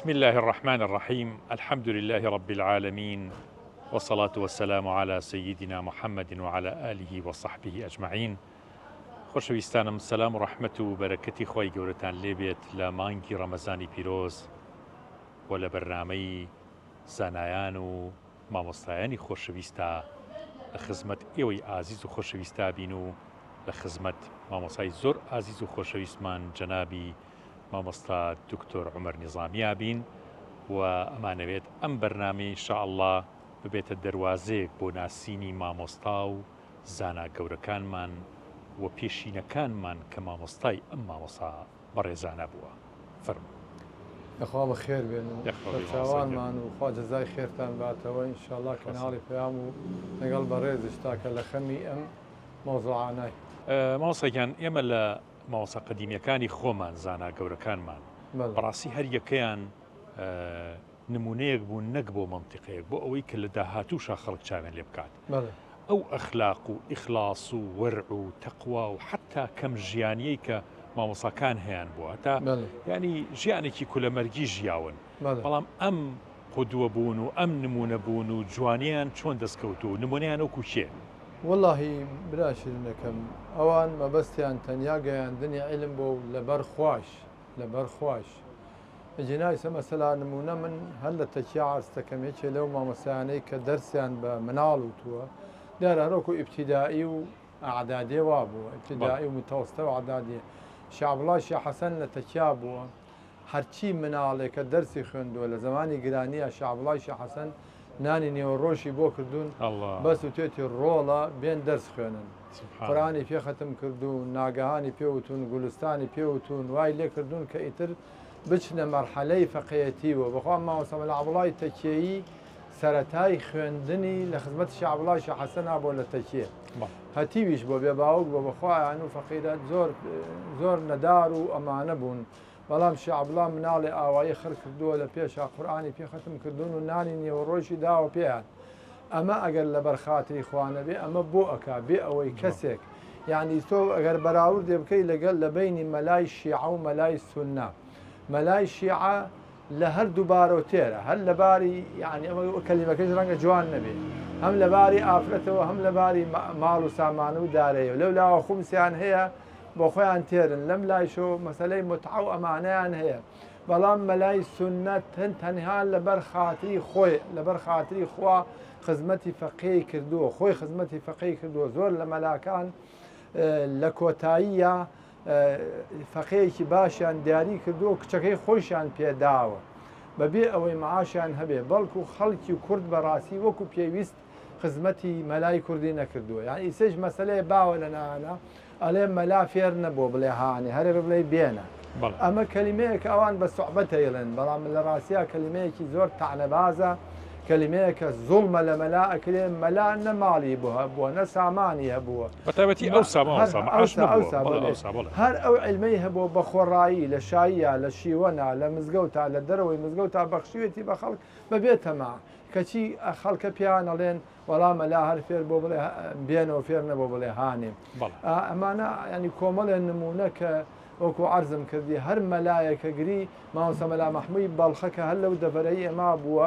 بسم الله الرحمن الرحيم. الحمد لله رب العالمين، والصلاة والسلام على سيدنا محمد وعلى آله وصحبه أجمعين. خۆشەویستانم، سەلام و ڕەحمەت و بەرەکەتی خۆی گەورەتان لێبێت لە مانگی ڕەمەزانی پیرۆز و لە بەرنامەی زانایان و مامۆستایانی خۆشەویستە لە خزمەت ئێوەی ئازیز و خۆشەویستا بین و لە خزمەت مامۆستای زۆر ئازیز و خۆشەویستمان جەنابی مامۆستا دکتۆر عومەر نیزامیا بین و ئەمانەوێت ئەم بەرنامەی ئینشاءالله ببێتە دەروازەیەک بۆ ناسینی مامۆستا و زانا گەورەکانمان و پێشینەکانمان کە مامۆستای ئەم مامۆستا بەڕێزانە بووە. فەرموو. دەخوا بە خێر بێن و چاوانمان و خوا جەزای خێرتان باتەوە ئینشاءالله کەناڵی پەیام و لەگەڵ بەڕێزش تاکە لە خەمی ئەم مۆزوعانای. مامۆستاگیان، ئێمە لە مامۆستا قەدیمیەکانی خۆمان زانا گەورەکانمان بەڕاستی هەر یەکەیان نمونەیەک بوو، نەک بۆ مەنتیقەیەک، بۆ ئەوەی کە لە داهاتووشا خەڵک چاوێن لێ بکات. ئەو ئەخلاق و ئیخلاص و وەرع و تەقوا و حتا کەم ژیانیەی کە مامۆساکان هەیەیان بووە تا ینی ژیانێکی کولەمەرگی ژیاون، بەڵام ئەم قودوە بوون و ئەم نمونە بوون و جوانیان چۆن دەستکەوت و نمونەیان وەکو چێ؟ وەڵاهی براشرینەکەم ئەوان مەبەستیان تەنیا گەیاندنی عیلم بۆ لەبەر خوش جنایسە مەسەلا نمونە من هەر لە تەکیا عرستەکەمێکێ لەو مامۆسایانەی کە دەرسیان بە مناڵ وتووە دیارە هەرۆکو ئیبتیدایی و ئەعدادیە وا بووە، ئیبتیدایی و متەوەستە و ئەعدادیە. شێعبڵای شێخ حەسەن لە تەکیا بووە، هەرچی مناڵێکە دەرسی خوێندووە لە زمانی گرانیە شێعبڵای شێخ حەسەن نانی نێوەڕۆژی بۆ کردوون بەس و توێتی ڕۆڵە بێن دەرس خوێنن. قورئانی پێ ختم کردوون، ناگەهانی پێوتون، گولستانی پێوتون، وای لێ کردوون کە ئیتر بچنە مەرحەلەی فەقێتیوە. بەخوا مامۆستا عەبدوڵای تەکیەیی سەرەتای خوێندنی لە خزمەت شێعبڵای شێخ حەسەنا بۆ لە تەکیە هەتیویش بۆ بێ باوک بۆ بەخوایان و فەقیرە زۆر نەدار و ئەمانە بوون، بەڵام شێعبڵا مناڵی ئاوایی خڕ کردووە لە پێشا قورئانی پێ ختم کردوون و نانی نێوەڕۆژی داوە پێیان. ئەمە ئەگەر لەبەر خاتری خوانە بێ ئەمە بۆ ئەکا بێ ئەوەی کەسێک یعنی تۆ ئەگەر بەراورد بکەی لەگەڵ لە بینی مەلای شیعە و مەلای سونە، مەلای شیعە لە هەردوو بارۆ تێرە، هەر لەباری یعنی ئەمە کەلیمەکەش ڕەنگە جوان نەبێ، هەم لەباری ئافرەتەوە هەم لەباری ماڵ و سامانە و دارەیە، لەو لاوە خومسیان هەیە بۆ خۆیان تێرن، لەم لایشۆ مەسەلەی متعە و ئەمانەیان هەیە. بەڵام مەلای سونەت تەنها لەبەر خاتری خۆی لەبەر خاتری خوا خزمەتی فەقێی کردووە، خۆی خزمەتی فەقێی کردووە. زۆر لە مەلاکان لە کۆتاییە فەقێیەکی باشیان دیاری کردووە، کچەکەی خۆشیان پێداوە بەبێ ئەوەی معاشیان هەبێ، بەڵکو خەڵکی کورد بەڕاستی وەکو پێویست خزمەتی مەلای کوردی نەکردووە. یعنی ئیسەش مەسەلەیە باوە لە نانە ئەڵێ مەلا فێر نەبووە بڵێ هاانی هەرێ بڵێ بێنە. ئەمە کەلیمەیەک ئەوان بە سوحبەت هێڵێن، بەڵام لە ڕاستیە کەلیمەیەکی زۆر تەعنەبازە، کەلیمەیەکە زوڵمە لە مەلا ئەکرێ، مەلا نە ماڵی بووە نە سامانی هەبووە، بەتایبەتی ئەو هەر ئەو عیلمەی هەبووە بە خۆڕایی لە شاییە، لە شیوەنا، لە مزگەوتا، لە دەرەوەی مزگەوتا بەخشوێتی بە خەڵک بەبێتەما کەچی خەڵکە پیان ئەڵێن وەڵام مەلا هەر فێر بۆ بڵێ بێنەوە فێر نەبوو بڵێ هانێ. ئەمانە ینی کۆمەڵێ نمونە کە وەکو عەرزم کردی هەر مەلایەکە گری مامۆستا مەلا مەحموودی بەڵخەکە هەر لەو دەڤەرەی ئێمە بووە،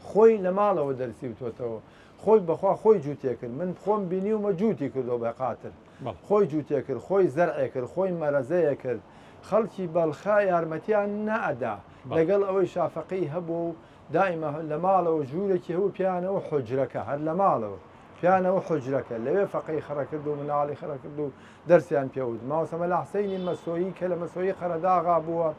خۆی لە ماڵەوە دەرسی وتۆتەوە، خۆی بەخوا خۆی جووتێ کرد، من خۆم بینیومە جووتی کردەوە بە قاتر، خۆی جووتێ کرد، خۆی زەرعێ کرد، خۆی مەرەزەیە کرد، خەڵکی بەڵخا یارمەتیان نەئەدا، لەگەڵ ئەوەی شافەقی هەبوو و دائیمە لە ماڵەوە ژوورێکی هەبوو پیانەوە حوجرەکە، هەر لە ماڵەوە پیانەوە حوجرەکە لەوێ فەقەی خڕە کرد و مناڵی خڕە کرد و دەرسیان پێوت. مامۆستا مەلا حسەینی مەسۆیی کە لە مەسۆیی قەرەداغا بووە،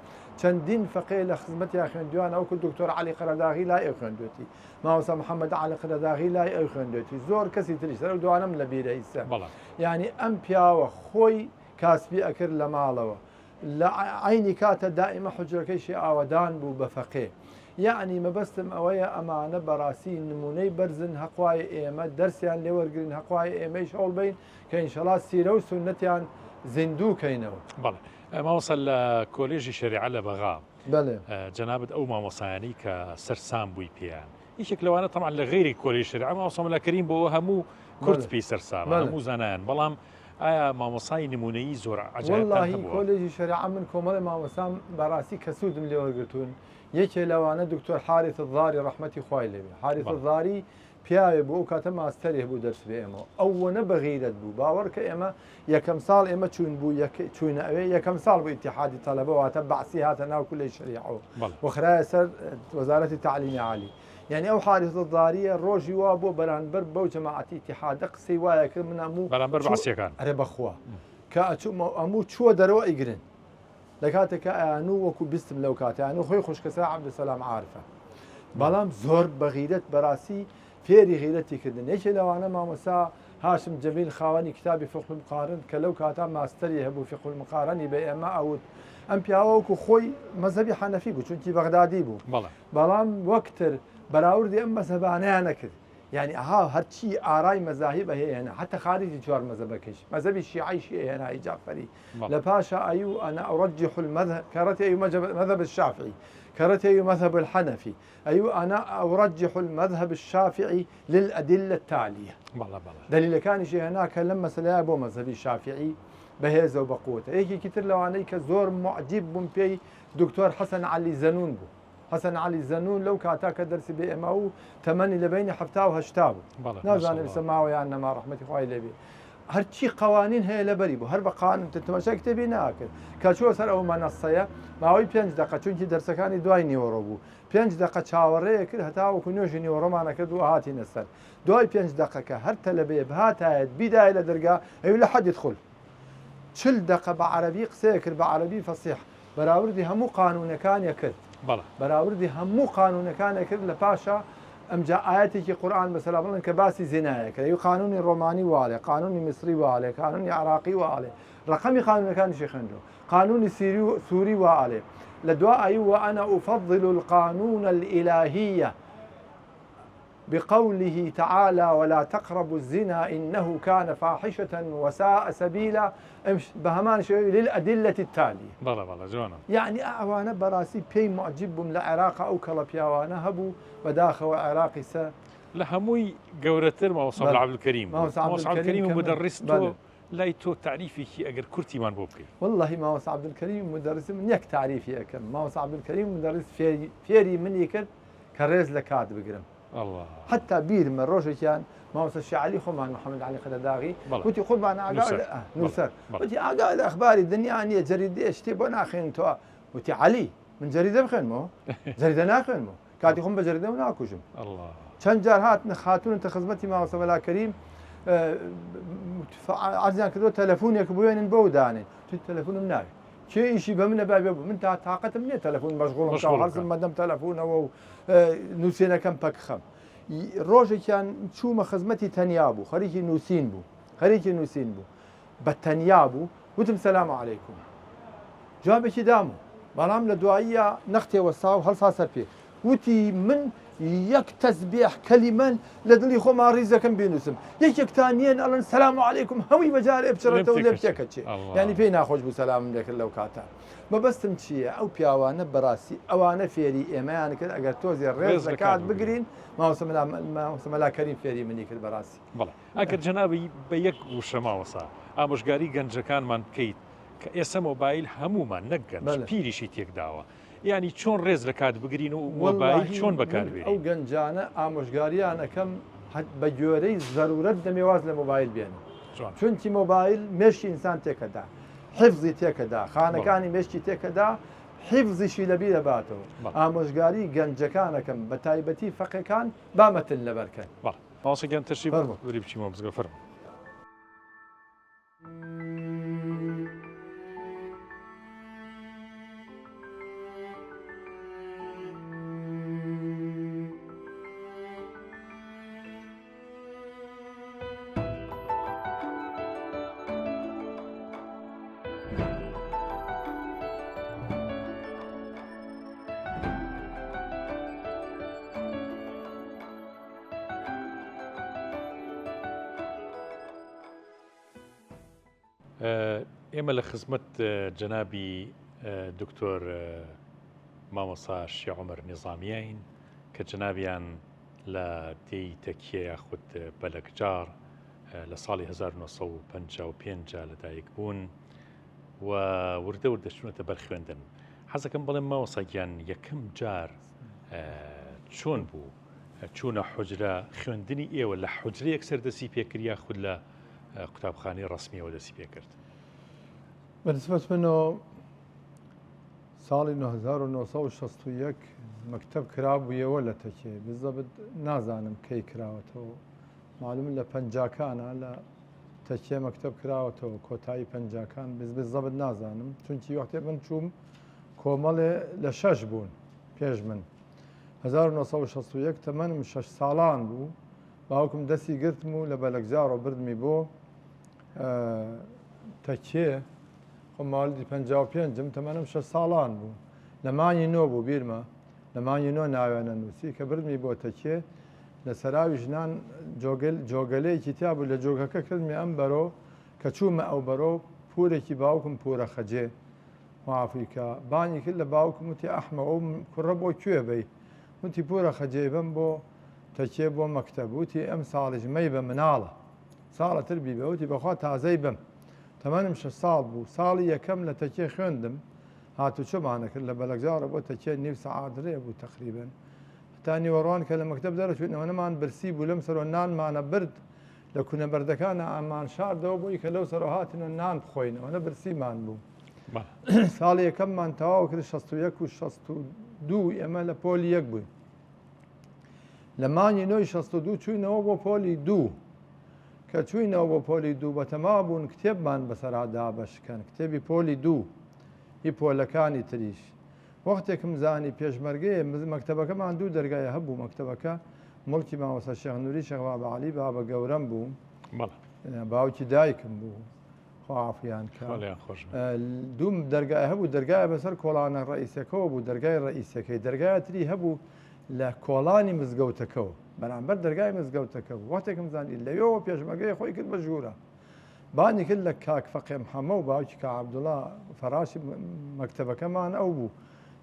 چەندین فەقێ لە خزمەتیان خوێندویان، ئەوکو دکتۆر عەلی قەرەداغی لای ئەو خوێندوێتی، مامۆستا محەممەد عەلی قەرەداغی لای ئەو خوێندوێتی، زۆر کەسی تریش سەر دوانم لە بیرە ئیسە. یعنی ئەم پیاوە خۆی کاسبی ئەکرد لە ماڵەوە، لە عینی کاتە دائیمە حوجرەکەیشی ئاوەدان بوو بە فەقێ. یعنی مەبەستم ئەوەیە ئەمانە بەڕاستی نمونەی بەرزن، هەقوای ئێمە دەرسیان لێوەرگرن، هەقوای ئێمەیش هەوڵ بین کە ئینشەڵا سیرە و سونەتیان زیندوو کەینەوە. بەڵێ مامۆستا لە کۆلێژی شەریعە لە بەغا جەنابەت ئەو مامۆسایانی کە سەرسام بووی پێیان، یەکێک لەوانە تەمەن لە غەیری کۆلێژی شەریعە مامۆستا مەلا کەریم بۆەوە هەموو کورد پێی سەرسامە، هەموو زانایان، بەڵام ئایا مامۆسای نمونەیی زۆر عجایبتان والله هەبووە؟ کۆلێژی شەریعە من کۆمەڵی مامۆسام بەڕاستی کەسوودم لێ وەرگرتوون یەکێ لەوانە دکتۆر حارث الضاری ڕەحمەتی خوای لێبێ حارث الضاری پیاوێ بوو ئەو کاتە ماستەرێ بوو دەرس بێ ئێمە ئەوەنە بەغیرەت بوو باوەڕکە ئێمە یەکەم ساڵ ئێمە چوون بوو چوونە ئەوێ یەکەم ساڵ بوو ئیتیحادی تەلەبەواتە بەعسی هاتە ناو کولەی شەریعەوە وەخرایە سەر وەزارەتی تعلیمی عالی يعني ئەو حارث الضاریە ڕۆژی وا بۆ بەرامبەر بەو جەماعەتی ئیتیحادە قسەی وایە کرد من هەموو بەرامبەر بەعسیەکان ئەرێ بەخوا کە هەموو چووە دەرەوە ئیگرن لە کاتێکە ئەیانوو وەکو بیستم لەو کاتیان و خۆی خوشکەسە عەبدولسەلام عارفە بەڵام زۆر بەغیرەت بەڕاستی فێری غیرەتی کردن یەکێ لەوانە مامۆستا هاشم جەمیل خاوەنی کتابی فقه المقارن کە لەو کاتا ماستەری هەبوو فقه المقارنی بە ئێمە ئەوت ئەم پیاوە وەکو خۆی مەزهەبی حەنەفی بوو چونکی بەغدادی بوو بەڵام وەکتر بەراوردی ئەم مەزهەبانەیان نەکرد يعني هەرچی ئارای مەزاهب هەیە حتى خارجی چوار مەزهبەکەش مەزهبی شیعی هێنایی جعفەری لە پاشا ئەیوو ئەنا ئەڕەجح المذهب كرت أيوة مذهب الشافعي كرت أيوة مذهب الحنفي أيوة أنا أرجح المذهب الشافعي للأدلة التالية دليل كان شيء هناك لما سلابه مذهبي الشافعي بهذا وبقوته هيك كتير لو عنيك زور معجب بمبي دكتور حسن علي زنون بو حسن علي زنون لو كاتاك درس بي ام او 8 لبين حفتاه وهشتاو نازل بسماوه يعني ما رحمه خوي لبي هرچی قوانین هەیە لە بەری بوو هەر بە قانون تەماشای کتێبی ناکرد کاچووە سەر ئەو مەنەسەیە ماوەی 5 دقه چونکی دەرسەکانی دوای نیوەڕۆ بوو 5 دقه چاوەڕێیە کرد هەتاوەکو نوێژی نیوەڕۆمانە کرد و هاتینە سەر دوای 5 دقەکە هەر تەلەبەیە بهاتایەت بیدای لە دەرگا ئەوی لە حەد يدخل 40 دقه بە عەرەبی قسەیە کرد بە عەرەبی فەسیح بەراوردی هەموو قانونەکانیە کرد بەراوردی هەموو قانونەکانە کرد لە پاشا ئەمجا ئاەتێکی قورآن بەسەلا بڵێن کە باسی زینایەکە ئەوی قانونی ڕۆمانی واڵێ قانونی میسری واڵێ قانونی عراقی واڵێ ڕقەمی قانونەکانیشی خوێندەوە قانونی سووری واڵێ لە دوا ئەیوە ئەنا ئوفەضل القانون الإلهية بقوله تعالى ولا تقربوا الزنا إنه كان فاحشة وساء سبيلا بهمان شيء للأدلة التالية بلا جوانا يعني أعوانا براسي بي معجبهم لعراق أو كلابياوانا هبو بداخل عراقي سا لهموي جورتر ما وصل عبد الكريم ما وصل عبد الكريم مدرسته لا يتو تعريفي شيء أجر كرتي من بوبكي والله ما وصل عبد الكريم مدرس من يك تعريفي أكم ما وصل عبد الكريم مدرس فيري من يكر كرز لكاد بقرم الله حتى بير من روشه كان ما وصل الشعلي خمان محمد علي قداداغي قلت خذ معنا عقال نوسر قلت عقال اخبار الدنيا اني جريده ايش تبغى ناخذ تو قلت علي من جريده بخين مو جريده ناخذ مو كاتي خم بجريده وناكوشم الله كان جارهات خاتون انت خدمتي ما وصل ولا كريم عزيان كذا تلفونك بوين بوداني التلفون مناي شيء شيء بمن باب من طاقه من تلفون مشغول خالص ما دام تلفون او نوسينا كم بكخم روجي كان شو ما خدمتي تنيابو خريجي نوسين بو بتنيابو وتم السلام عليكم جوابك دامو بلام لدوائيه نختي وصاو هل صار فيه وتي من يك تسبيح كلمة لدلي خو ما ريزكم بينسم يك تانيين الله السلام عليكم همي بجار ابشرته ولا بتكتشي يعني فينا خوش بسلام لك لو كاتا ما بس تمشي او بياوانا براسي او انا فيري ايمان كده اگر توزي الرز زكاه بقرين ما وصل لا كريم فيري مني كده براسي والله اگر جنابي بيك وشما وصا امشغاري گنجكان من كيت كاس موبايل هموما نگنج بيريشي تيك داوا يعني چۆن ڕێز لە کات بگرین و مۆبایل چۆن بەکاربێنین ئەو گەنجانە ئامۆژگاریانەکەم بە گوێرەی زەرورەت دەمێواز لە مۆبایل بێنن چونکی مۆبایل مێشکی ئینسان تێکەدا حیفزی تێکەدا خانەکانی مێشکی تێکەدا حیفزیشی لەبی دەباتەوە ئامۆژگاری گەنجەکانەکەم بە تایبەتی فەقێکان بامەتن لەبەرکەن ماوەسە گەن تەشریف وەری بچینەوە بزگە فەرموو ئێمە لە خزمەت جەنابی دکتۆر مامۆستا شیع عومەر نیزامیین کە جەنابیان لە دێی تەکیە یاخود بەلەکجار لە ساڵی 1955 لەدایک بوون و وردە وردە چوونەتە بەر خوێندن. حەزەکەم بڵێم مامۆستاگیان یەکەم جار چۆن بوو چوونە حوجرە خوێندنی ئێوە لە حوجرەیەک سەردەسی پێکریا خود لە قوتابخانەی ڕسمیەوە دەسی پێکرد؟ بەنسبەت منەوە ساڵی 1961 مەکتەب کرابوویەوە لە تەکێ بزەبت نازانم کەی کراوەتەوە معلوم لە پەنجاکانە لە تەکێ مەکتەب کراوەتەوە کۆتایی پەنجاکان بزەبت نازانم چونکی وەختێ من چووم کۆمەڵێ لە 6 بوون پێش من 1961 تەمەنم 6 ساڵان بوو باوکم دەستی گرتم و لە بەلەکجارۆ بردمی بۆ تەکێ خۆماڵی 55م تەمەنم 6 ساڵان بوو لە مانگی نۆ بوو بیرمە لە مانگی نۆ ناوێنە نووسی کە بردمی بۆ تەکێ لە سەراوی ژنان جۆگەلەیەکی تیا بوو لە جۆگەکە کردمی ئەم بەرۆ کە چوومە ئەو بەرۆ پورێکی باوکم پورە خەجێ ئافریکا بانی کرد لە باوکم وتی ئەحمە ئەو کوڕە بۆ کوێ بەی وتی پورە خەجێ بم بۆ تەکێ بۆ مەکتەب وتی ئەم ساڵیش مەی بە مناڵە ساڵە تر بیبە وتی بەخوا تازەی بم تەمەنم 6 ساڵ بوو ساڵی یەکەم لە تەکێ خوێندم هاتوچۆمانە کرد لە بەلەکجارە بۆ تەکێ نیو سەعات درێ بوو تەقریبن تا نیوەڕوان کە لە مەکتەب دەرەچوینەوە نەمان برسی بوو لەم سەرۆ نانمانە برد لە کوونەبەردەکانە ئامان شاردەوە بۆی کە لەو سەرۆ هاتنەوە نان بخۆینەوە نە برسیمان بوو ساڵی یەکەممان تەواو کرد 61 و 62 ئێمە لە پۆلی یەک بووین لە مانگی نۆی 62 چوینەوە بۆ پۆلی دوو کە چوینەوە بۆ پۆلی دوو بەتەما بوون کتێبمان بەسەرادا بەشکەن کتێبی پۆلی دوو هی پۆلەکانی تریش وەختێکم زانی پێشمەرگەیە مەکتەبەکەمان دوو دەرگایە هەبوو مەکتەبەکە مڵکی مامۆستا شێخ نووری شێخ بابە عەلی بابە گەورەم بوو باوکی دایکم بوو خوافیان کە دوو دەرگای هەبوو دەرگایە بەسەر کۆڵانە ڕئیسەکەەوە بوو دەرگای ڕئیسەکەی دەرگایە تری هەبوو لە کۆڵانی مزگەوتەکەەوە بەرامبەر دەرگای مزگەوتەکە بوو وەختێکم زانی لەوێەوە پێشمەرگەی خۆی کرد بە ژوورە بانی کرد لە کاک فەقێ محەممە و باوکی کە عەبدوڵڵا فەراشی مەکتەبەکەمان ئەو بوو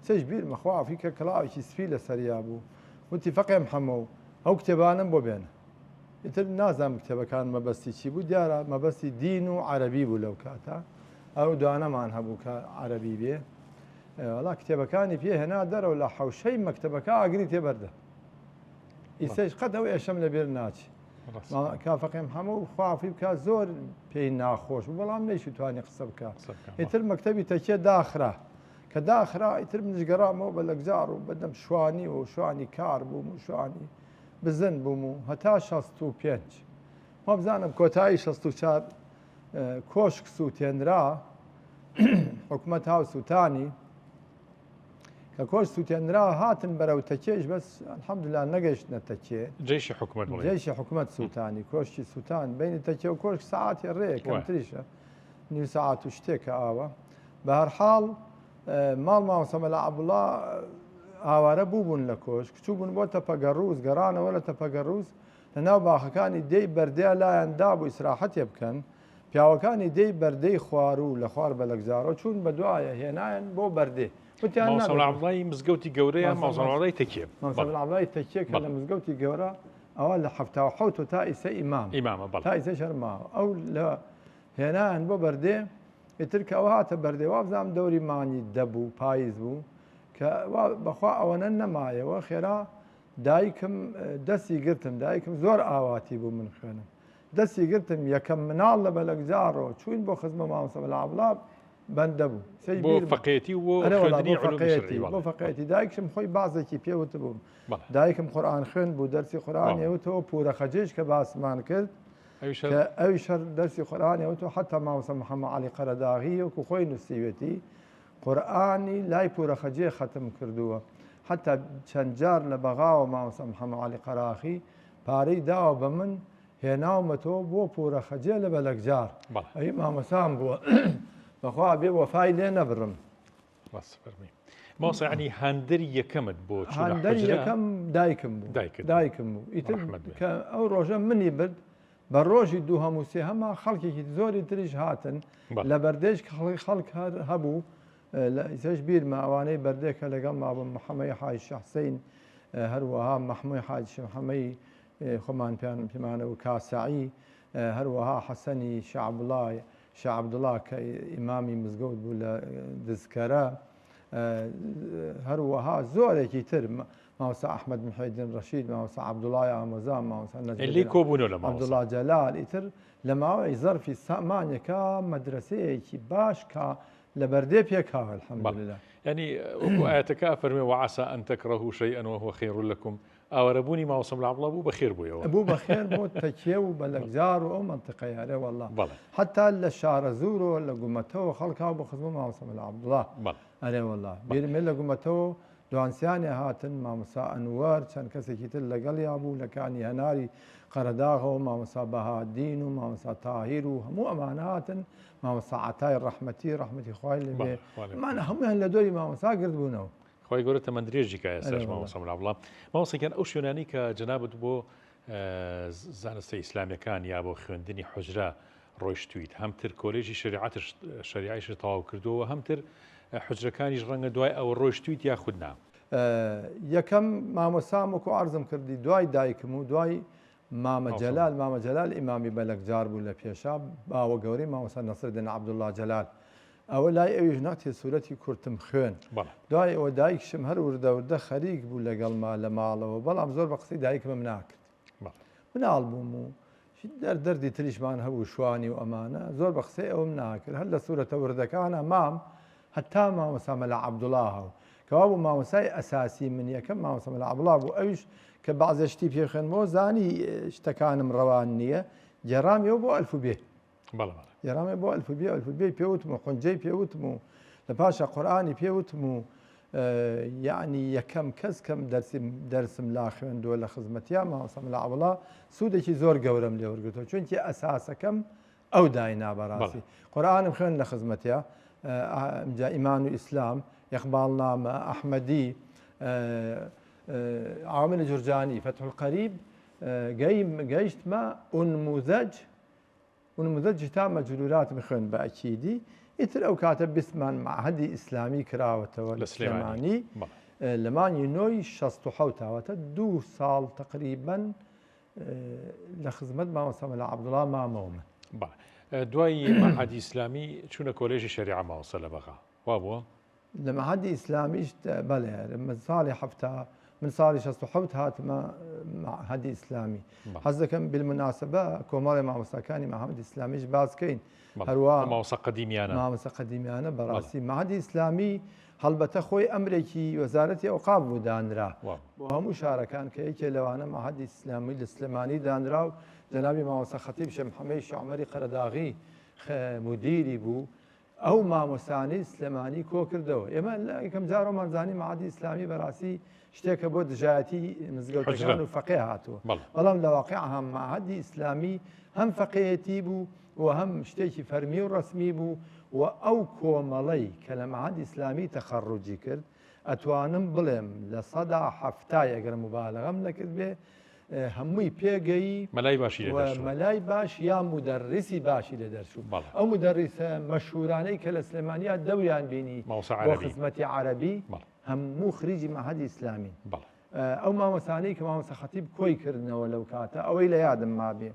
سەش بیر مەخوافی کە کڵاوێکی سپی لە سەریا بوو وتی فەقێ محەممە و ئەو کتێبانم بۆ بێنە ئیتر نازانم کتێبەکان مەبەستی چی بوو دیارە مەبەستی دین و عەرەبی بوو لەو کاتە ئەو دوانەمان هەبوو کە عەرەبی بێ وەڵا کتێبەکانی پێهێنا دەرەوە لە حەوشەی مەکتەبەکە ئاگری تێبەردە ئیسەش قەت ئەو ئێشەم لەبێر ناچی کا فەقێ محەممە و خوافی بکە زۆر پێی ناخۆش بوو بەڵام نەیشتوانی قسە بکە ئیتر مەکتەبی تەکێ داخرا کە داخرا ئیتر منیشگەڕامەوە بەلەکجار و بەدەم شوانی و شوانی کار بووم و شوانی بزن بووم و هەتا 65 ما بزانم کۆتایی 64 کۆشک سووتێنرا حکومەت هاو سووتانی کە کۆش سووتێنرا هاتن بەرەو تەکێش بەس الحەمدولیلا نەگەیشتنە تەکێ جێیشی حکومەت سووتانی کۆشکی سووتان بینی تەکێ و کۆشک سەعاتی ڕێیە کەمتریشە نیو سەعات و شتێکە ئاوە بە هەرحاڵ ماڵ مامۆستا مەلا عەبدوڵڵا ئاوارە بووبوون لە کۆشک چوو بوون بۆ تەپەگەڕووز گەڕانەوە لە تەپەگەڕووز لەناو باخەکانی دەی بەردەیە لایەن دابوو ئیسراحەتێ بکەن پیاوەکانی دەی بەردەی خوار و لە خوار بەلەکجارەوە چوون بە دوایە هێنایەن بۆ بەردێ ماوسڵی مزگەوتی گەورەیە ماوسڵی تەکێ ماوسڵی تەکێ کە لە مزگەوتی گەورە ئەوە لە 1970 تا ئیسە ئیمامە تا ئیسە شەرماوە ئەو لە هێنایان بۆ بەردێ ئیتر کە ئەو هاتە بەردێ وابزانام دەوری مانی دەبوو پاییز بوو کە بەخوا ئەوەنە نەمایەوە خێرا دایکم دەستی گرتم دایکم زۆر ئاواتی بوو من خوێنم دەستی گرتم یەکەم مناڵ لە بەلەکجارەوە چوین بۆ خزمە مامۆستا مەلا عەبدوڵڵا بەندە بوو بۆ فەقێتی و بۆ فەقێتی دایکم خۆی بازێکی پێوت بووم دایکم قورئان خوێن بوو دەرسی قورئانیەوتەوە پورە خەجێش کە باسمان کرد ئەوی شەر دەرسی قورئانیەوتەوە حتا مامۆستا محەممەد عەلی قەرەداغی وەکو خۆی نووسیوێتی قورئانی لای پورە خەجێ ختم کردووە حتا چەند جار لە بەغاوە مامۆستا محەممەد عەلی قەراغی پارەی داوە بە من هێناومەتەوە بۆ پورە خەجێ لە بەلەکجار ئەی مامۆستام بووە بەخوا بێ وەفای لێ نەبڕم ماوسە ینی هاندەری یەکەمت بۆ هاندەری یەکەم دایکم بوو ئیتر کە ئەو ڕۆژە منی برد بە ڕۆژی دوو هەمووسێ هەما خەڵکێکی زۆری تریش هاتن لە بەردێش خەڵک هەبوو لە ئیسەش بیرمە ئەوانەی بەردێکە لەگەڵ مابوو محەممەی حاج شەحسەین هەروەها مەحموودی حاج محەممەی خۆمان پێمانە و کاسایی هەروەها حەسەنی شعبدڵا کە ئیمامی مزگەوت بوو لە دزکەرە هەروەها زۆرێکی تر ماوەسا ئەحمەد محەیدین ڕەشید ماوەسا عەبدوڵای ئامۆزان ماوەسا لی کۆبوونەوە لە عەبدوڵا جەلال ئیتر لە ماوەی زەرفی سامانێکە مەدرسەیەکی باش کە لە بەردێ پێکاوە الحەمدولله. يعني آياتك أفرمي وعسى أن تكرهوا شيئا وهو خير لكم أوربوني ما وصل العبد أبو بخير بويا أبو بخير بو تكيو بلقزار أو منطقة يا والله بله. حتى الشارع زورو ولا قمته خلقها بخزمه ما وصل العبد الله أنا والله بيرمي قمته دوانسياني هاتن ما مساء أنوار كان كسي كتل لقل يا أبو لكاني هناري قرداغه وما مساء بهادين وما مساء طاهر مو أماناتن ما مساء عتاي رحمتي خوالي اللي ما هم لدوري ما مساء قردبونه خوي قولت من دريجي كأساس ما وصل العبد ما وصل كان أوش يوناني كجنابة بو زانستي إسلامي كان يا أبو خوندني حجرة رويشتويت همتر كوليجي شريعة طاو كردو وهمتر حجرة كان يجرنا دواي أو رويشتويت ياخدنا يكم ما مسامك وعرضم كردي دواي دايكمو دواي ماما جلال إمامي بلق جاربو لبيشاب باو قوري ما وصل نصر الدين عبد الله جلال أو لا يجناتي سورتي كرتم خين دواي أو دايك شمهر ورده خريق بو لقل ما لماله وبلام زور بقصي دايك ممناك من ألبومو دردي تريش مان هبو شواني وأمانة زور بقصي أو مناكر هلا سورة ورده كان أمام حتى ما مسامل عبد الله كوابو ما مساي أساسي من يكم ما مسامل عبد الله أبو أيش كبعض يشتي في خنمو زاني اشتكان مروانية جرام يوبو ألف بيه جرام يوبو ألف بيه بيوتمو خنجي بيوتمو لباشا قرآني بيوتمو يعني يكم كم درس ملاخن دولة خزمتيا ما مسامل عبد الله سودكي زور قورم لي ورقتو چونكي أساسا كم أو داينا براسي قرآن مخن لخزمتيا جا إيمان وإسلام يقبالنا أحمدي عامل الجرجاني فتح القريب جيشت ما ونموذج تام مجرورات مخن بأكيدي يتر أو كاتب باسمان معهدي إسلامي كراوة الإسلاماني لماني نوي شصت حوتا دو صال تقريبا لخزمت ما وصل عبد الله ما مومن دواي معهد إسلامي شنو كوليجي شريعة ما وصل بقى وابو لمعهد إسلامي بلى من صالح حفتا من صار شصت حوت هات معهد إسلامي حزك بالمناسبة كوماري مع مساكاني معهد إسلامي باز كين هروا ما وصل قديميانا ما وصل قديميانا براسي معهد إسلامي هلبته خوي أمريكي وزارة أوقاف ودانرا وهم مشاركان كيك لو أنا معهد إسلامي الإسلاماني دانرا جنابي ما وصل خطيب شيخ محمد عمري قرداغي مديري بو أو ما مساني إسلاماني كوكردو إما كم زارو منزاني معهد إسلامي براسي اشتكى بود جاتي مزقوت كانوا فقيهاتو والله لواقعها معهد إسلامي هم فقيهتي بو وهم اشتكي فرمي ورسمي بو وأو كومالي كلمعهد إسلامي تخرجي كرد أتوانم بلم لصدى حفتاي أقر مبالغة منكرد به هموي بيجي ملاي باشي لدرسو وملاي باش يا مدرسي باشي لدرسو أو مدرسة مشهوراني كالإسلامانية دوريان بيني وخدمتي عربي هم خريجي معهد إسلامي أو ما مساني كما مسا خطيب كوي كردنا ولو كاتا أو إلى يادم ما بي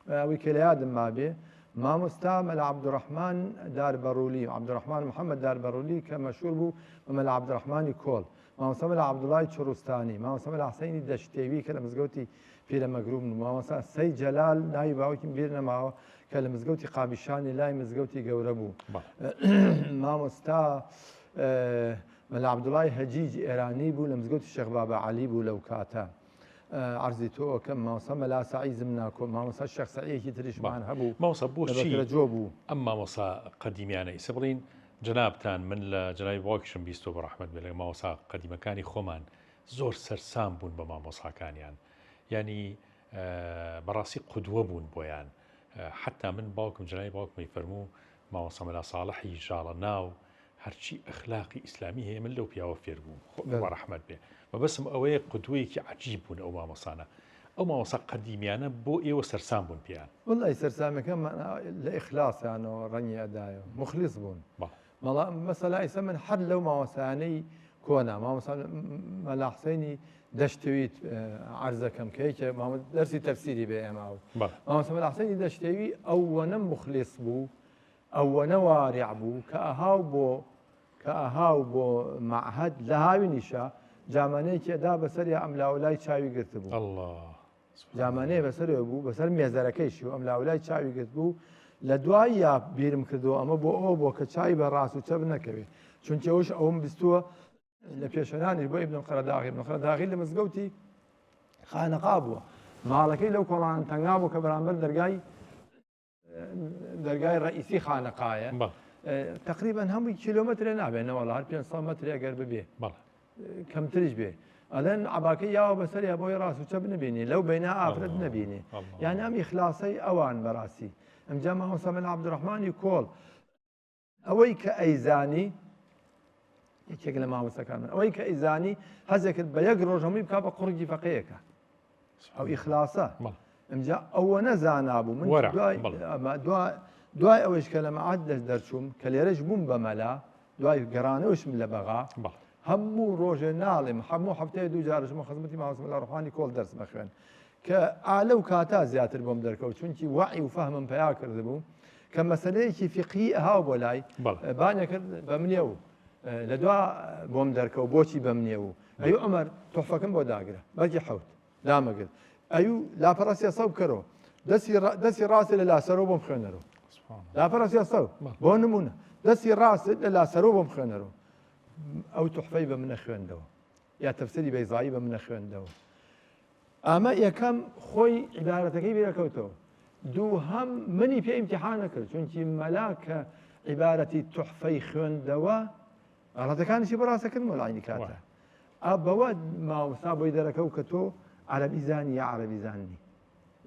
أو كلا يادم ما بي ما مستعمل عبد الرحمن دار برولي عبد الرحمن محمد دار برولي كمشهور بو ومل عبد الرحمن كول ما مستعمل عبد الله شروستاني ما مستعمل حسيني دشتيوي كلمزقوتي في لمقروب ما مستعمل سي جلال نايب باوكي بيرنا ما كلمزقوتي قابشاني لاي مزقوتي قوربو ما مستعمل مل عبد الله هجيج إيراني بو لمزقوتي الشيخ بابا علي بو لو كاتا عرضي تو كم ما وصل لا سعي زمناكم ما وصل الشيخ سعيد يتريش معنا هبو ما وصل بو شيء أما وصل قديمياني سبرين جنابتان من جناب واكشن بيستو برحمة بالله ما وصل قديم كاني خومان زور سرسام بون بما وصل كان يعني براسي قدوة بون بويان حتى من باوكم جناب باوكم يفرمو ما وصل إلى صالحي جال ناو هرشي أخلاقي إسلامي هي من لو بياو فيربو برحمة به وبس أوي قدويك عجيبون أو ما مصانا أو ما وصل قديميانا بو إيه وسرسام بون بيان والله سرسام كم الإخلاص يعني رني أدايو مخلص بون مثلا يسمن حد لو ما وساني کۆنا مامۆستا مەلا حسێنی دەشتەویت عەرزەکەم کەیکە دەرسی تەفسیری بێ ئێمە مامۆستا مەلا حسێنی دەشتەوی ئەوەنە مخلیص بوو ئەوەنە واریع بوو کە ئەهاو بۆ معهد لە هاوینیشە جامانەیەکێدا بەسەر ئەم لاولای چاوی گرت بوو جامانەیە بەسەرەوە بوو بەسەر مێزەرەکەیشی و ئەم لاولای چاوی گرت بوو لە دوای یا بیرم کردەوە ئەمە بۆ ئەوە بۆ کە چای بە ڕاست و چەپ نەکەوێت چونکە ئەوش ئەوم بیستووە لە پێشەنانی بۆ ئیبن قەرەداغی لە مزگەوتی خانەقا بووە ماڵەکەی لەو کۆڵان تەنگا بوو کە بەرامبەر دەرگای ڕئیسی خانەقایە تقریبا هەمووی کیلۆمەترێ نابێنەوەڵ هەر 500 مەتر ئەگەر ببێ کەمتریش بێ ئەلەن عباکەی یاوە بەسەر بۆی ڕاست و چەپ نبینێ لەو بینە ئافرەت نبینێ یان ئەم ئیخلاسەی ئەوان بەڕاستی ئەمجا مامۆستا مەلا عەبدوڕەحمانی کۆڵ ئەوەی کە ئەیزانی یەکێک لە مامۆستاکان من ئەوەی کە ئەیزانی هەزێکرد بە یەک ڕۆژ هەمووی بکا بە قوڕگی فەقەیەکە ئەو ئیخلاسە ئەمجا ئەوە نەزانا بوو من دوای ئەوەش کە لە مەعاد دەرچووم کە لێرەش بووم بە مەلا دوای گەڕانەوەشم لە بەغا هەموو ڕۆژێ ناڵێم هەموو هەفتەیە دوو جارشمە خزمەتی مامۆستا مەلا ڕەحمانی کۆڵ دەرس بخوێن کە ئالە و کاتا زیاتر بۆم دەرکەوت چونکی وعی و فەهمم پیا کردبوو کە مەسەلەیەکی فقهی ئەهاو بۆ لای بانیە کرد بە منێ و لە دوا بۆم دەرکەوت بۆچی بە منێ و ئەیوو عومەر تۆحفەکەم بۆ داگرە بەڵکی حەوت دامەگرت ئەیوو لاپەڕەسیە سەو بکەرەوە دەستی ڕاستی لە لاسەرەوە بۆم خوێنەرەوە لاپەڕەسیە سەو بۆ نمونە دەستی ڕاست لە لاسەرەوە بۆم خوێنەرەوە ئەو تۆحفەی بە منە خوێندەوە یا تەفسیری بەیزایی بە منە خوێندەوە ئەمە یەکەم خۆی عیبارەتەکەی بێکەوتەوە دوو هەم منی پێ ئیمتیحان نەکرد چونکی مەلا کە عیبارەتی تۆحفەی خوێندەوە غەڵەتەکانیشی بەڕاستەکردن وەڵاینی کاتە بەوە مامۆستا بۆی دەرەکەو کە تۆ عەرەبی زانی یا عەرەبی زاننی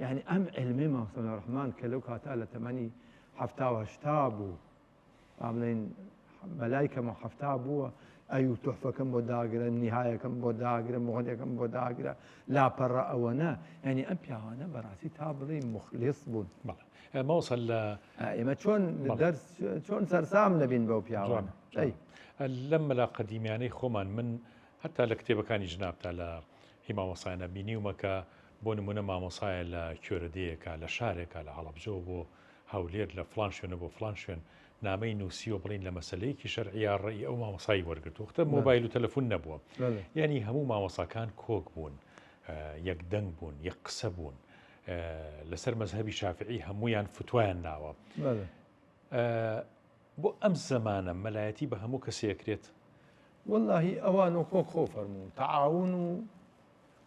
یعنی ئەم علمەی مامۆستا مەلا ڕەحمان کە لەو کاتا لە تەمەنی 70 بوو با بڵێن بەلای کەمە 70 بووە ئەو تۆحفەکەم بۆ داگرە نیهایەکەم بۆ داگرە مۆغەلەکەم بۆ داگرە لاپەڕە ئەوەنە ینی ئەم پیاوانە بەڕاستی تا بڵێ مخلیص بوون مەوسڵ لە ئێمە چۆن سەرسام نەبین بەو پیاوانە لەم مەلا قەدیمیانەی خۆمان من هەتا لە کتێبەکانی ژنابتا لە هی مامۆسایانە بینیومە کە بۆ نمونە مامۆسایە لە کوێرەدەیەکە لە شارێکە لە هەڵەبجە بۆ هەولێر لە فلان شوێنە بۆ فلان شوێن نامەی نووسیوە بڵین لە مەسلەیەکی شەرعیە ڕێی ئەو مامۆسایی وەرگرت وختە مۆبایل و تەلەفۆن نەبووە یعنی هەموو مامۆساکان کۆک بوون یەک دەنگ بوون یەک قسە بوون لەسەر مەزهەبی شافعی هەمویان فتوایان ناوە بۆ ئەم زەمانە مەلایەتی بە هەموو کەسێکرێت واللهی ئەوان و کۆک خۆ فەرموو تەعاون و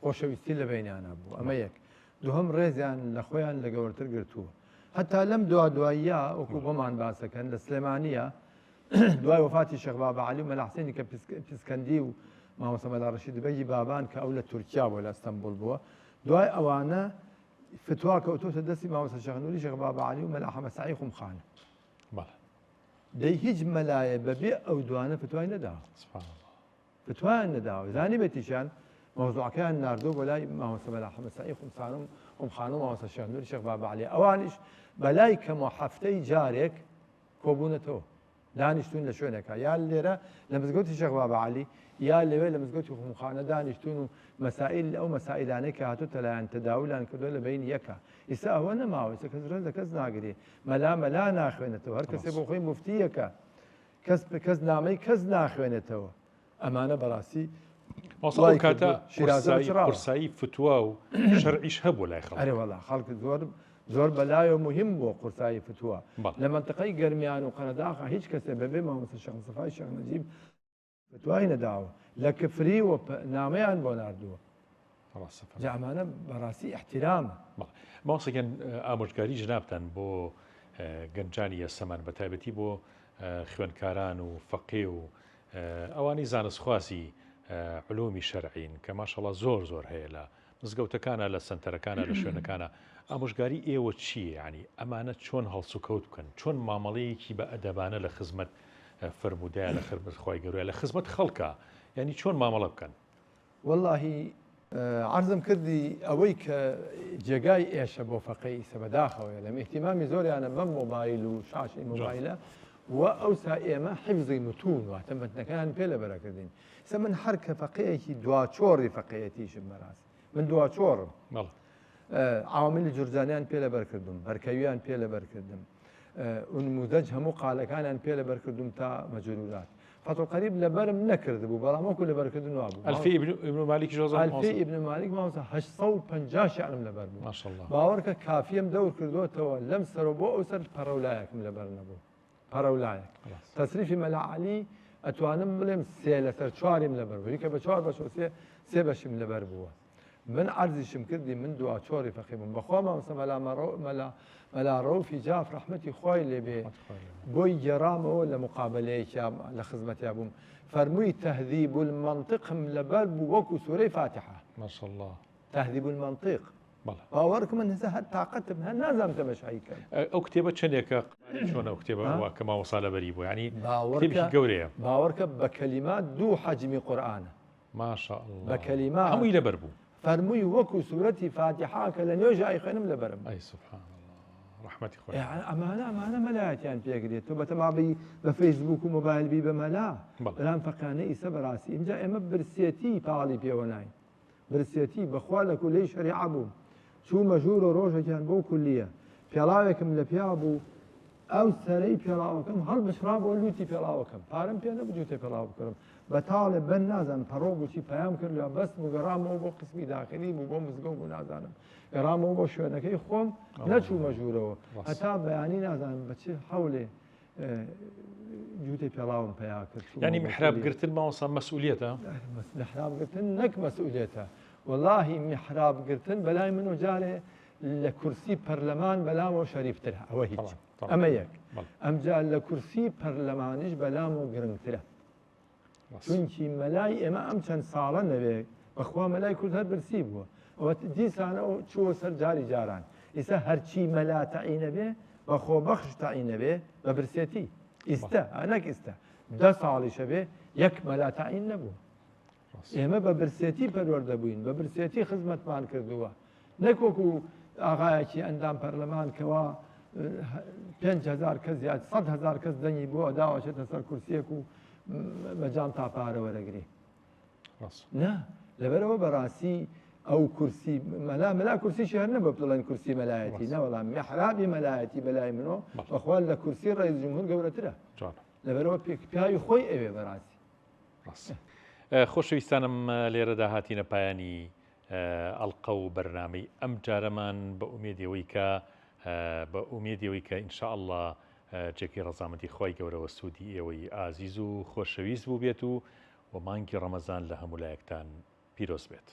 خۆشەویستی لە بینیانە بوو ئەمە یەک دووهەم ڕێزیان لە خۆیان لە گەورەتر گرتووە حتا لەم دواییە وەکو بۆمان باسەکەن لە سلێمانیە دوای وفاتی شێخ بابا عەلی و مەلا حسێنی کە پیسکەندی و مامۆستا مەلا ڕەشید بەگی بابان کە ئەو لە تورکیا بووە لە ئەستەمبول بووە دوای ئەوانە فتوا کەوتۆتە دەستی مامۆستا شێخ نووری شێخ بابا عەلی و مەلا حەمەد سەعید خومخانە دەی هیچ مەلایە بەبێ ئەو دوانە فتوای نەداوە فتوایان نەداوە زانی بێتیشان مۆزوعەکەیان ناردووە بۆ لای مامۆستا مەلا حەمەد سەعید خومخانە و مامۆستا شێخ نووری شێخ بابا عەلی ئەوانیش بەلای کەمەوە هەفتەی جارێک کۆبوونەتەوە دانیشتون لە شوێنێکە یا لێرە لە مزگەوتی شێخ بابا عەلی یا لەوێ لە مزگەوتی خومخانە دانیشتون و مەسائل ئەو مەسائلانەی کە هاتووتە لایەن تەداویان کردووە لە بین یەکە ئیستا ئەوە نەماوە ئێستا کەس ڕێز لە کەس ناگرێ مەلا ناخوێنێتەوە هەر کەسێ بۆ خۆی موفتیەکە کەس نامەی کەس ناخوێنێتەوە ئەمانە بەڕاستی کاتە قورسایی فتووە و شەرعیش هەبوو لای خەڵک ئەرێوەڵا خەڵک زۆر بەلایە مهم بۆ قورسایی فتووە لە منتقەی گەرمیان و قەنەداخە هیچ کەسێ بەبێ مامۆستا شێخ مستەفای شێخ نەجیب فتوای نەداوە لە کفری و نامەیان بۆ ناردووە ئەمانە بەڕاستی احترامە مامۆستاگەن ئامۆژگاری ژنابتان بۆ گەنجانی یاسەمان بە تایبەتی بۆ خوێندکاران و فەقێ و ئەوانی زانستخواسی علومی شەرعین کە ماشەڵڵا زۆر هەیە لە مزگەوتەکانە لە سنتەرەکانە لە شوێنەکانە ئامۆژگاری ئێوە چییە ینی ئەمانە چۆن هەڵس و کەوت بکەن چۆن مامەڵەیەکی بە ئەدەبانە لە خزمەت فرمودایە لە خزمەت خۆی گەورەیە لە خزمەت خەڵکە ینی چۆن مامەڵە بکەن واللهی عرضم کردی ئەوەی کە جێگای ئێشە بۆ فەقەی سەبەداخەوەیە لەم ئیحتیمامی زۆریانە بەم مۆبایل و شاشی مۆبایلە وأوسا إيما حفظ متون واعتمد كان بلا بركدين سمن حركة فقيهي دواتشوري فقيهتي شمراس من دواتشور والله عوامل جرجانيان بلا بركدم بركيان بلا بركدم ونموذج همو قال كان بلا بركدم تا مجرورات فتو قريب لبرم نكرد بو بلا ما كل بركدن وابو ألفي ابن مالك جوزا ألفي ابن مالك ما وصل 850 شعر لبربو ما شاء الله باورك كافيم دور كردو تو لم سرو بو أوسر بارولايك من لبرنبو بارولايك تصريف ملا علي أتوانم بلم سيلة سر شواري من لبربو هيك بشوار بشو سي باش من لبربو من عرضي شمكردي من دعاء شوري فخيم بخوا ما مثلا ملا روفي جاف رحمتي خوي اللي بي بوي جرامه ولا مقابله لخدمتي ابوم فرمي تهذيب المنطق لبرب وكو سوري فاتحه ما شاء الله تهذيب المنطق بلى باوركم ان هسه طاقت بها لازم تمش هيك او كتابه شنيك شلون او كتابه كما وصل بريبو يعني باورك قوريه باورك بكلمات دو حجم قران ما شاء الله بكلمات هم يلبربو فرمي وكو سورتي فاتحه كلن يوجع يخنم لبرم اي سبحان الله رحمتي خويا يعني امانه ملايات يعني بيقري تو بتما بفيسبوك وموبايل بي بملا بلان فقانه يسب راسي امجا اما برسيتي طالي بيوناي برسيتي بخواله كل شريعه بو شو مجور روجه كان بو كليه بيلاوكم لبيابو او سري بيلاوكم هل بشراب ولوتي بيلاوكم فارم بينا بجوتي بيلاوكم بطالب بنازم فروغ شي فهم كله بس مقرام مو قسمي داخلي مو مزقوق ونازانم قرام مو شوينكي خوم نشو مجوره حتى يعني نازانم بچي حولي جوتي بيلاوم بياكل يعني محراب قرتن ما وصل مسؤوليته محراب قرتن نك مسؤوليته والله محراب قرتن بلاي منو جاري لكرسي برلمان بلامو شريف ترها او هيك اما يك ام جا لكرسي برلمانش بلامو قرنتره چونکی ملای ئێمە ئەم چەند ساڵە نەبێ بەخوا مەلای کورد هەر برسی بووە ئەوە دیسانەوە چووە سەر جاری جاران ئێستا هەرچی مەلا تەعینە بێ بە خۆبەخش تەعینە بێ بە برسێتی ئێستا ئەنەک ئێستا 10 ساڵیشە بێ یەک مەلا تەعین نەبوو ئێمە بە برسێتی پەروەردە بووین بە برسێتی خزمەتمان کردووە نەکۆکو ئاغایەکی ئەندام پەرلەمان کەوا 5,000 کەس زیاد 100,000 کەس دەنگی بۆ داوەچێتە سەر کورسیەک و مەجام تاپارە وەرەگری نا لەبەرەوە بەڕاستی ئەو کورسی مەلا کورسیشی هەر نەبە بڵێن کورسی مەلایەتی نەوەڵام میحرابی مەلایەتی بەلای منۆ بەخوا لە کورسی ڕئیس جمهور گەورەترە لەبەرەوە پیاوی خۆی ئەوێ بەڕاستی خۆشەویستانم لێرەدا هاتینە پایانی ئەڵقە و بەرنامەی ئەم جارەمان بە ئومێدیەوەی کە ئینشاء الله جێکی ڕەزامەتی خۆی گەورەوە سوودی ئێوەی ئازیز و خۆشەویست بوو بێت و مانگی ڕەمەزان لە هەموو لایەکتان پیرۆز بێت.